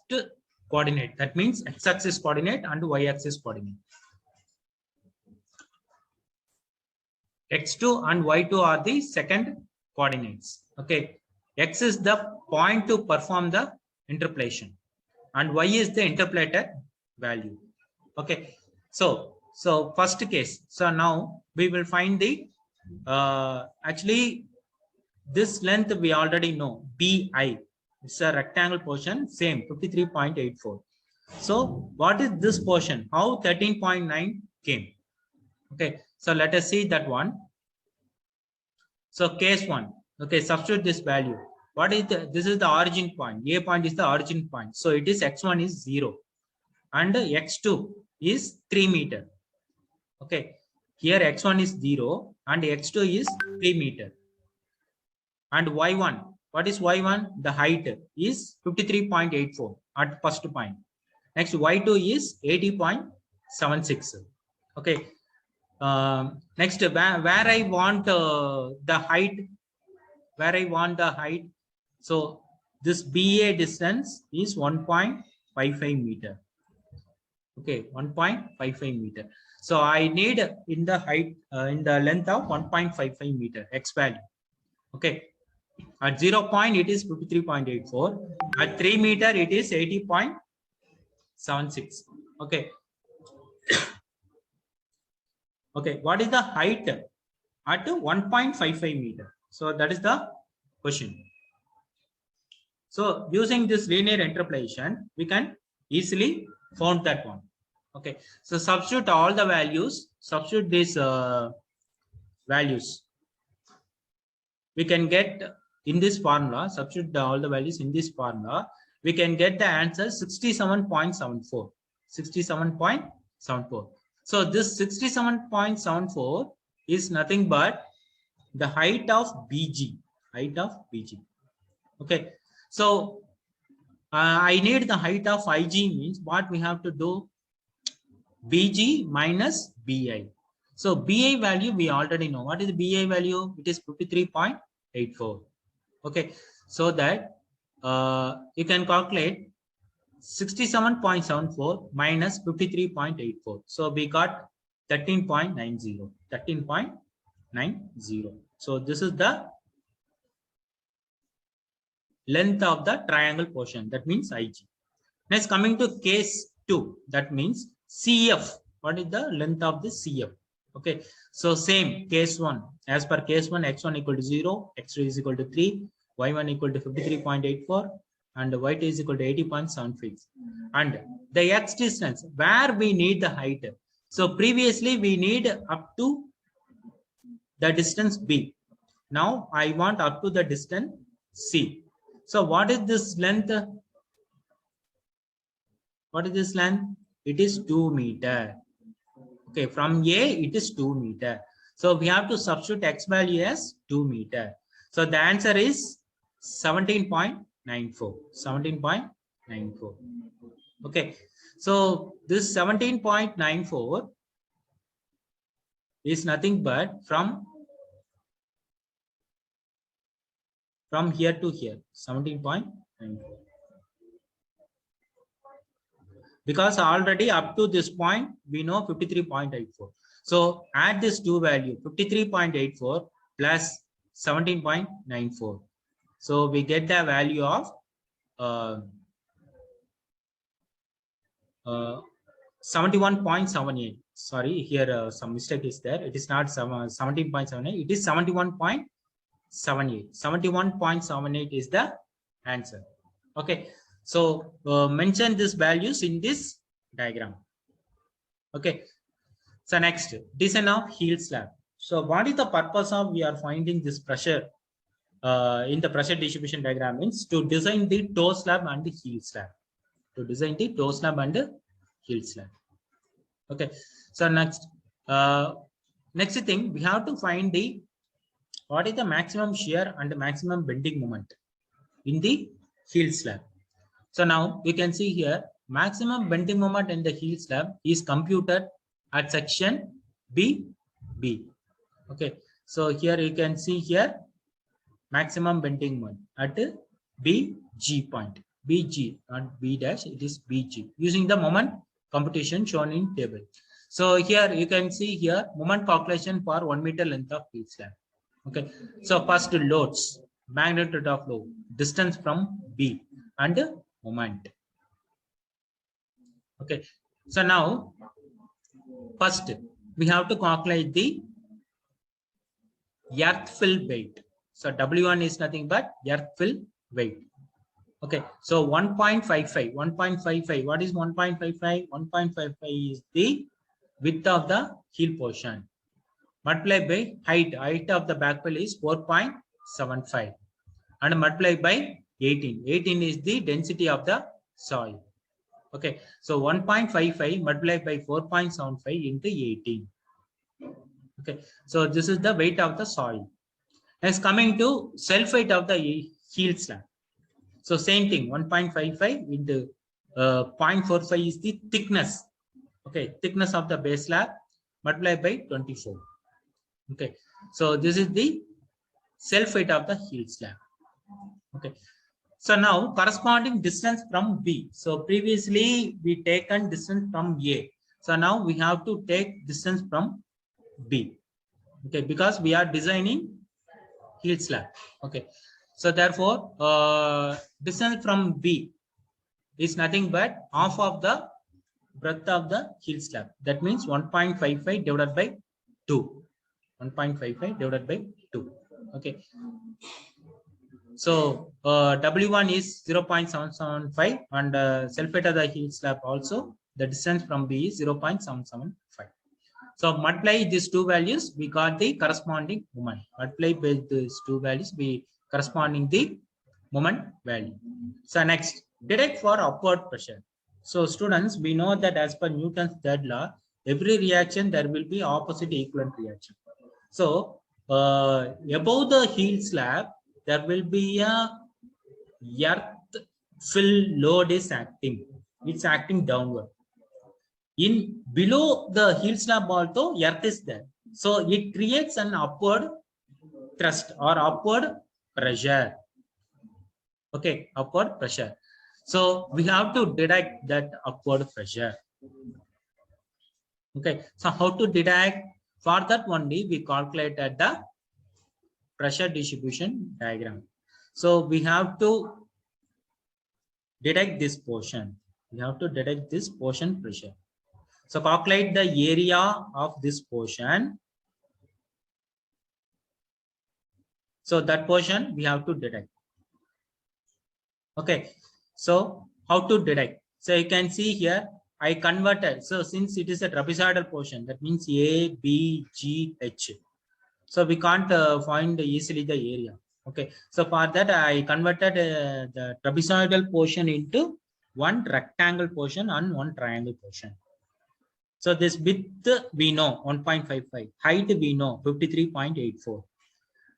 Speaker 1: coordinate. That means x-axis coordinate and y-axis coordinate. X2 and y2 are the second coordinates. Okay, x is the point to perform the interpolation and y is the interpolated value. Okay, so first case. So now we will find the actually this length we already know, BI. It's a rectangle portion, same 53.84. So what is this portion? How 13.9 came? Okay, so let us see that one. So case one. Okay, substitute this value. What is this is the origin point. A point is the origin point. So it is x1 is 0 and x2 is 3 meter. Okay, here x1 is 0 and x2 is 3 meter. And y1, what is y1? The height is 53.84 at first point. Next y2 is 80.76. Okay. Next where I want the height, so this BA distance is 1.55 meter. Okay, 1.55 meter. So I need in the height in the length of 1.55 meter x value. Okay, at 0 point it is 53.84. At 3 meter it is 80.76. Okay. Okay, what is the height at 1.55 meter? So that is the question. So using this linear interpolation, we can easily find that one. Okay, so substitute all the values, substitute these values. We can get in this formula, substitute all the values in this formula, we can get the answer 67.74. 67.74. So this 67.74 is nothing but the height of BG. Height of BG. Okay. So I need the height of IG means what we have to do? BG minus BI. So BI value we already know. What is the BI value? It is 53.84. Okay, so that you can calculate 67.74 minus 53.84. So we got 13.90. 13.90. So this is the length of the triangle portion. That means IG. Next, coming to case 2, that means CF. What is the length of the CF? Okay, so same case 1. As per case 1, x1 equal to 0, x2 is equal to 3, y1 equal to 53.84, and y2 is equal to 80.75. And the x distance, where we need the height. So previously we need up to the distance B. Now I want up to the distance C. So what is this length? What is this length? It is 2 meter. Okay, from A it is 2 meter. So we have to substitute x value as 2 meter. So the answer is 17.94. 17.94. Okay, so this 17.94 is nothing but from here to here, 17.94. Because already up to this point we know 53.84. So add this two value 53.84 plus 17.94. So we get the value of 71.78. Sorry, here some mistake is there. It is not 17.78. It is 71.78. 71.78 is the answer. Okay. So mention these values in this diagram. Okay. So next, design of heel slab. So what is the purpose of we are finding this pressure in the pressure distribution diagram? Means to design the toe slab and the heel slab. To design the toe slab and the heel slab. Okay. So next thing we have to find the what is the maximum shear and the maximum bending moment in the heel slab. So now you can see here maximum bending moment in the heel slab is computed at section B. Okay, so here you can see here maximum bending moment at BG point. BG, not B dash, it is BG using the moment computation shown in table. So here you can see here moment calculation for 1 meter length of heel slab. Okay, so first loads, magnitude of load, distance from B, and moment. Okay, so now first we have to calculate the earth fill weight. So W1 is nothing but earth fill weight. Okay, so 1.55. What is 1.55? 1.55 is the width of the heel portion. Multiplied by height of the backfill is 4.75 and multiplied by 18. 18 is the density of the soil. Okay, so 1.55 multiplied by 4.75 into 18. Okay, so this is the weight of the soil. Next, coming to self weight of the heel slab. So same thing, 1.55 into 0.45 is the thickness. Okay, thickness of the base slab multiplied by 24. Okay, so this is the self weight of the heel slab. Okay, so now corresponding distance from B. So previously we taken distance from A. So now we have to take distance from B. Okay, because we are designing heel slab. Okay, so therefore distance from B is nothing but half of the breadth of the heel slab. That means 1.55 divided by 2. 1.55 divided by 2. Okay. So W1 is 0.775 and self weight of the heel slab also the distance from B is 0.775. So multiply these two values, we got the corresponding moment. Multiply by these two values, we corresponding the moment value. So next, deduct for upward pressure. So students, we know that as per Newton's third law, every reaction there will be opposite equivalent reaction. So above the heel slab, there will be a earth fill load is acting. It's acting downward. In below the heel slab also, earth is there. So it creates an upward thrust or upward pressure. Okay, upward pressure. So we have to detect that upward pressure. Okay, so how to detect? For that only we calculated the pressure distribution diagram. So we have to detect this portion. We have to detect this portion pressure. So calculate the area of this portion. So that portion we have to detect. Okay, so how to detect? So you can see here I converted. So since it is a trapezoidal portion, that means A, B, G, H. So we can't find easily the area. Okay, so for that I converted the trapezoidal portion into one rectangle portion and one triangle portion. So this width we know 1.55, height we know 53.84.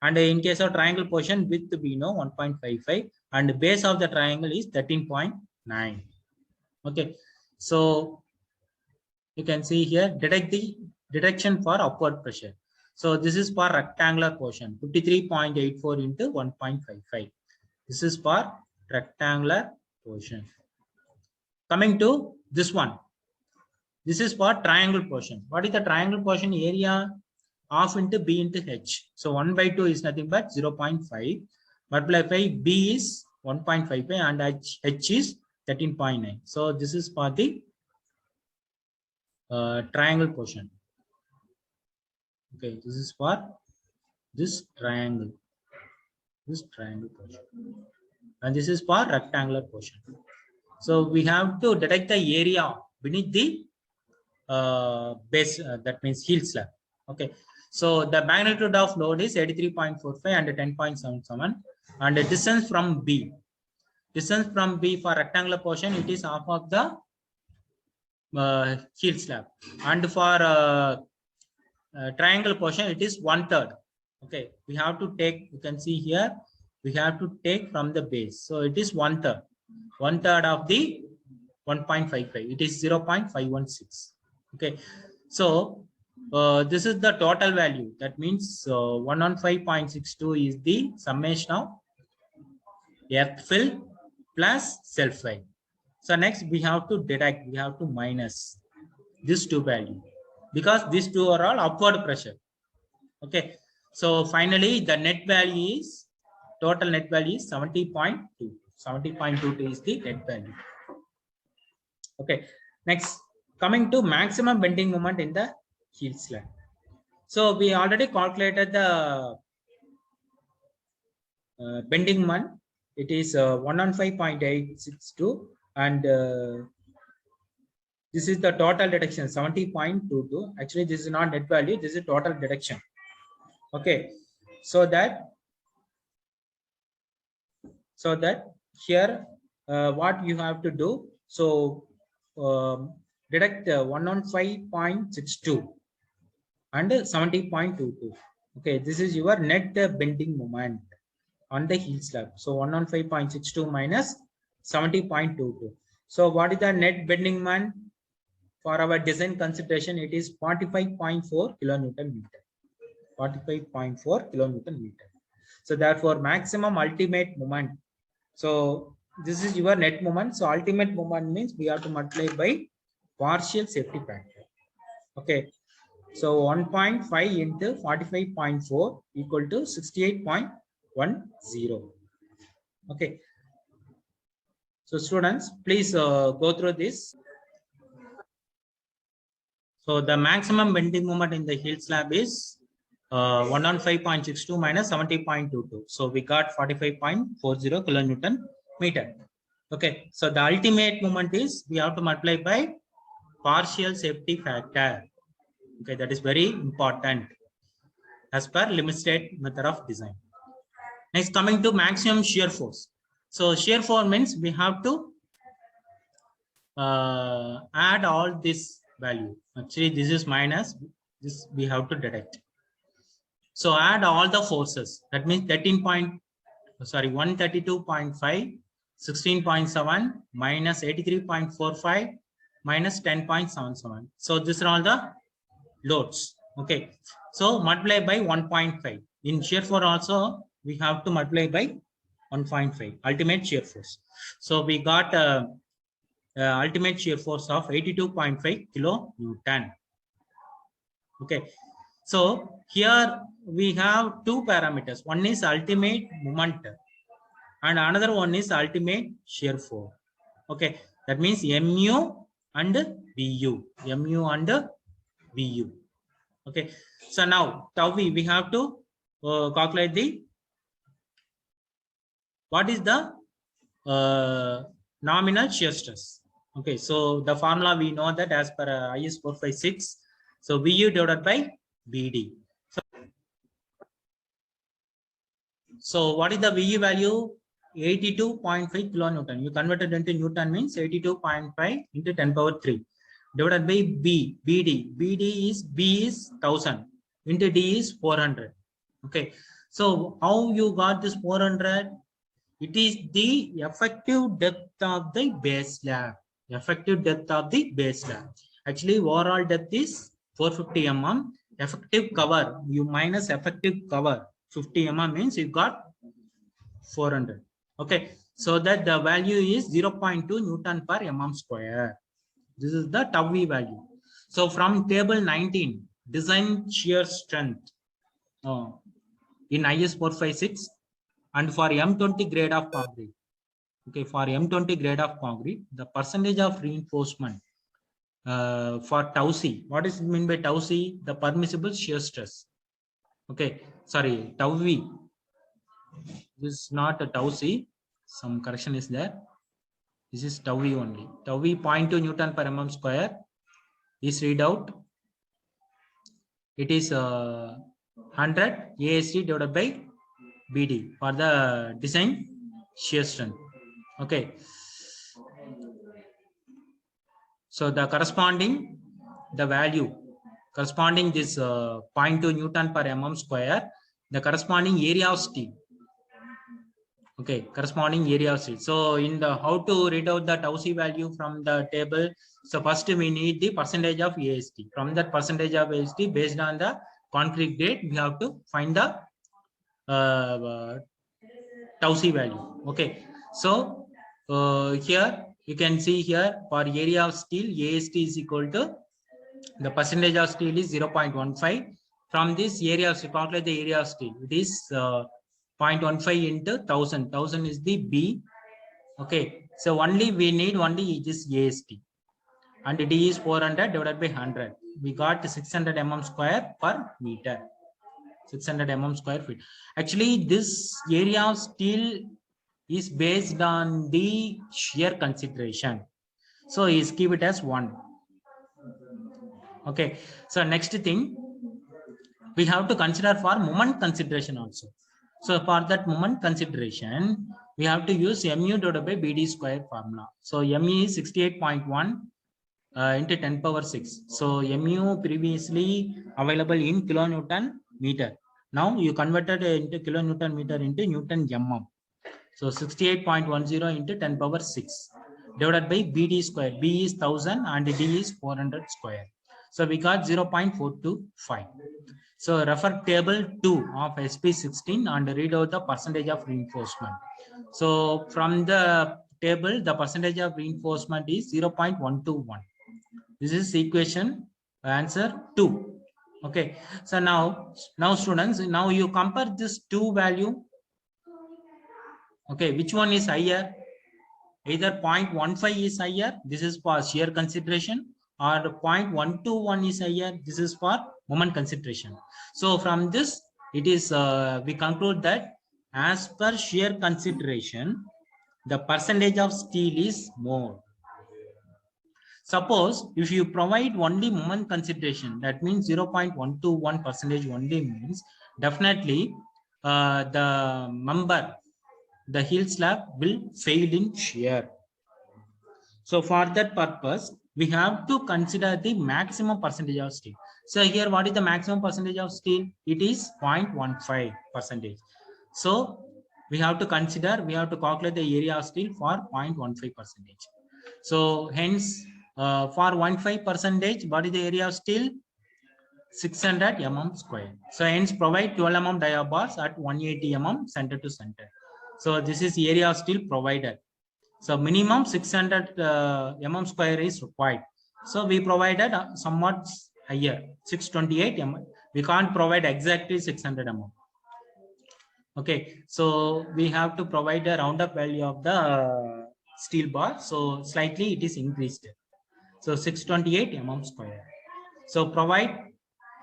Speaker 1: And in case of triangle portion, width we know 1.55 and base of the triangle is 13.9. Okay, so you can see here detect the detection for upward pressure. So this is for rectangular portion 53.84 into 1.55. This is for rectangular portion. Coming to this one, this is for triangle portion. What is the triangle portion area? Half into B into H. So 1 by 2 is nothing but 0.5. Multiply by B is 1.55 and H is 13.9. So this is for the triangle portion. Okay, this is for this triangle portion. And this is for rectangular portion. So we have to detect the area beneath the base, that means heel slab. Okay, so the magnitude of load is 83.45 and 10.77 and the distance from B. Distance from B for rectangular portion, it is half of the heel slab, and for triangle portion, it is 1/3. Okay, we have to take, you can see here, we have to take from the base. So it is 1/3. 1/3 of the 1.55. It is 0.516. Okay, so this is the total value. That means 115.62 is the summation of earth fill plus self fill. So next we have to deduct, we have to minus these two values because these two are all upward pressure. Okay, so finally the net value is, total net value is 70.2. 70.22 is the net value. Okay, next coming to maximum bending moment in the heel slab. So we already calculated the bending moment. It is 115.862 and this is the total deduction 70.22. Actually this is not net value, this is total deduction. Okay, so that here what you have to do, so deduct 115.62 and 70.22. Okay, this is your net bending moment on the heel slab. So 115.62 minus 70.22. So what is the net bending moment for our design consideration? It is 45.4 kilonewton meter. 45.4 kilonewton meter. So therefore maximum ultimate moment. So this is your net moment. So ultimate moment means we have to multiply by partial safety factor. Okay, so 1.5 into 45.4 equal to 68.10. Okay, so students, please go through this. So the maximum bending moment in the heel slab is 115.62 minus 70.22. So we got 45.40 kilonewton meter. Okay, so the ultimate moment is we have to multiply by partial safety factor. Okay, that is very important as per limit state method of design. Next, coming to maximum shear force. So shear force means we have to add all this value. Actually, this is minus, this we have to deduct. So add all the forces. That means 132.5, 16.7 minus 83.45 minus 10.77. So these are all the loads. Okay. So multiply by 1.5. In shear force also, we have to multiply by 1.5 ultimate shear force. So we got ultimate shear force of 82.5 kilonewton. Okay. So here we have two parameters. One is ultimate moment and another one is ultimate shear force. Okay. That means MU and VU. MU and VU. Okay. So now tau v, we have to calculate the what is the nominal shear stress. Okay, so the formula we know that as per IS 456, so VU divided by BD. So what is the VU value? 82.5 kilonewton. You converted into Newton means 82.5 into 10 power 3 divided by BD. B is 1000 into D is 400. Okay, so how you got this 400? It is the effective depth of the base slab. Effective depth of the base slab. Actually, overall depth is 450 mm. Effective cover, you minus effective cover 50 mm means you got 400. Okay, so that the value is 0.2 Newton per mm square. This is the tau v value. So from table 19, design shear strength in IS 456. And for M20 grade of concrete, okay, for M20 grade of concrete, the percentage of reinforcement for tau c, what is mean by tau c? The permissible shear stress. Okay, sorry, tau v. This is not a tau c. Some correction is there. This is tau v only. Tau v 0.2 Newton per mm square is read out. It is 100 AST divided by BD for the design shear strength. Okay. So the corresponding the value corresponding this 0.2 Newton per mm square, the corresponding area of steel. Okay, corresponding area of steel. So in the how to read out the tau c value from the table. So first we need the percentage of AST. From that percentage of AST based on the concrete grade, we have to find the tau c value. Okay, so here you can see here for area of steel, AST is equal to the percentage of steel is 0.15. From this area, so calculate the area of steel. It is 0.15 into 1000. 1000 is the B. Okay, so only we need only this AST, and D is 400 divided by 100. We got 600 mm square per meter. 600 mm square feet. Actually, this area of steel is based on the shear consideration. So is keep it as 1. Okay. So next thing, we have to consider for moment consideration also. So for that moment consideration, we have to use mu divided by BD square formula. So mu is 68.1 into 10 power 6. So mu previously available in kilonewton meter. Now you converted into kilonewton meter into Newton mm. So 68.10 into 10 power 6 divided by BD square. B is 1000 and D is 400 square. So we got 0.425. So refer table 2 of SP16 and read out the percentage of reinforcement. So from the table, the percentage of reinforcement is 0.121. This is equation answer 2. Okay, so now students, now you compare this two value. Okay, which one is higher? Either 0.15 is higher, this is for shear consideration, or 0.121 is higher, this is for moment consideration. So from this, it is we conclude that as per shear consideration, the percentage of steel is more. Suppose if you provide only moment consideration, that means 0.121% only means definitely the member, the heel slab will fail in shear. So for that purpose, we have to consider the maximum percentage of steel. So here, what is the maximum percentage of steel? It is 0.15%. So we have to calculate the area of steel for 0.15%. So hence, for 1.5%, what is the area of steel? 600 mm square. So hence provide 12 mm dia bars at 180 mm center to center. So this is area of steel provided. So minimum 600 mm square is required. So we provided somewhat higher, 628 mm. We can't provide exactly 600 mm. Okay, so we have to provide a roundup value of the steel bar. So slightly it is increased. So 628 mm square. So provide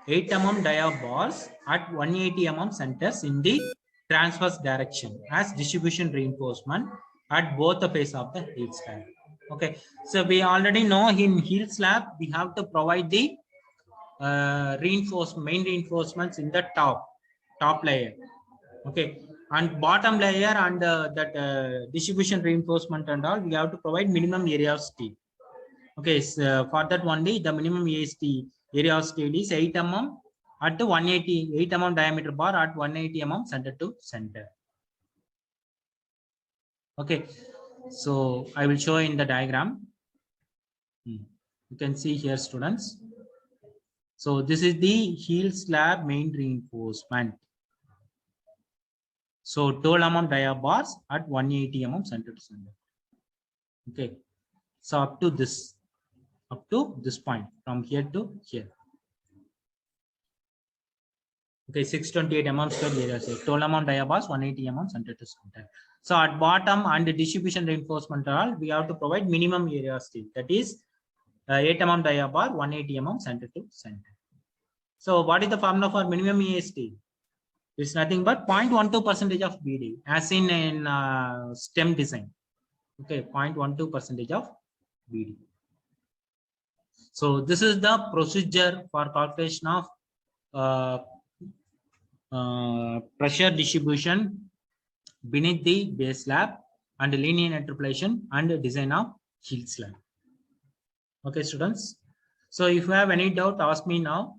Speaker 1: 8 mm dia bars at 180 mm centers in the transverse direction as distribution reinforcement at both the face of the heel slab. Okay, so we already know in heel slab we have to provide the main reinforcements in the top layer. Okay, and bottom layer and that distribution reinforcement and all, we have to provide minimum area of steel. Okay, so for that only the minimum area of steel is 8 mm at 180 8 mm diameter bar at 180 mm center to center. Okay, so I will show in the diagram. You can see here, students. So this is the heel slab main reinforcement. So 12 mm dia bars at 180 mm center to center. Okay, so up to this point, from here to here. Okay, 628 mm square area, 12 mm dia bars, 180 mm center to center. So at bottom and the distribution reinforcement all, we have to provide minimum area of steel, that is 8 mm dia bar, 180 mm center to center. So what is the formula for minimum area steel? It's nothing but 0.12% of BD, as in stem design. Okay, 0.12% of BD. So this is the procedure for calculation of pressure distribution beneath the base slab and linear interpolation and design of heel slab. Okay, students. So if you have any doubt, ask me now.